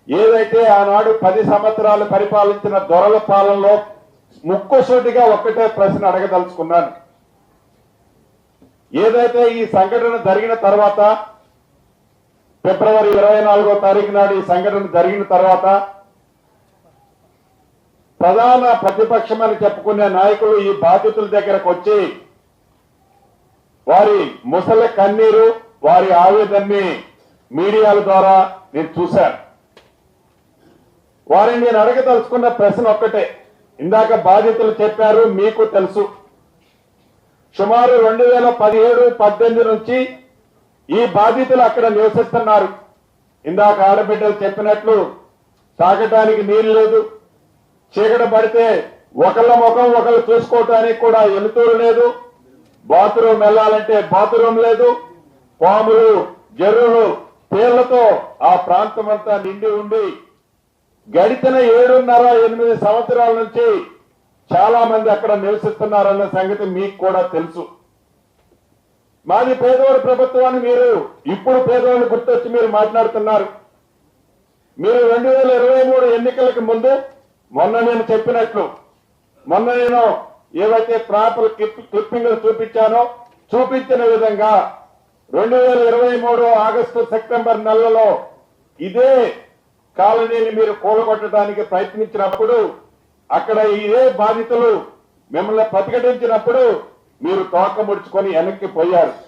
ఏదైతే ఆనాడు 10 సంవత్సరాలు పరిపాలించిన దొరల పాలనలో ముక్కుసూటిగా ఒక్కటే ప్రశ్న అడగదలుచుకున్నాను. ఏదైతే ఈ సంఘటన జరిగిన తర్వాత ఫిబ్రవరి 24వ తారీఖు నాడు ఈ సంఘటన జరిగిన తర్వాత ప్రధాన ప్రతిపక్షం అని చెప్పుకునే నాయకులు ఈ బాధితుల దగ్గరకు వచ్చి వారి ముసలి కన్నీరు వారి ఆవేదనని మీడియాల ద్వారా నేను చూశాను. వారిని నేను అడగదలుచుకున్న ప్రశ్న ఒక్కటే. ఇందాక బాధితులు చెప్పారు, మీకు తెలుసు, సుమారు 2017-18 నుంచి ఈ బాధితులు అక్కడ నివసిస్తున్నారు. ఇందాక ఆడబిడ్డలు చెప్పినట్లు తాగటానికి నీళ్లు లేదు, చీకటి పడితే ఒకళ్ళ ముఖం ఒకళ్ళు చూసుకోవటానికి కూడా ఎలుతూరు లేదు, బాత్రూమ్ వెళ్ళాలంటే బాత్రూమ్ లేదు, పాములు జర్రులు తేళ్లతో ఆ ప్రాంతం అంతా నిండి ఉండి గడిచిన 7.5-8 సంవత్సరాల నుంచి చాలా మంది అక్కడ నివసిస్తున్నారన్న సంగతి మీకు కూడా తెలుసు. మాది పేదవాడి ప్రభుత్వాన్ని మీరు ఇప్పుడు పేదవాళ్ళు గుర్తొచ్చి మీరు మాట్లాడుతున్నారు. మీరు 2023 ఎన్నికలకు ముందు మొన్న నేను చెప్పినట్లు మొన్న నేను ఏవైతే ప్రాపర్ క్లిప్పింగ్లు చూపించానో చూపించిన విధంగా 2023 ఆగస్టు సెప్టెంబర్ నెలలో ఇదే కాలనీని మీరు కూలగొట్టడానికి ప్రయత్నించినప్పుడు అక్కడ ఇదే బాధితులు మిమ్మల్ని ప్రతిఘటించినప్పుడు మీరు తోక ముడుచుకొని వెనక్కి పోయారు.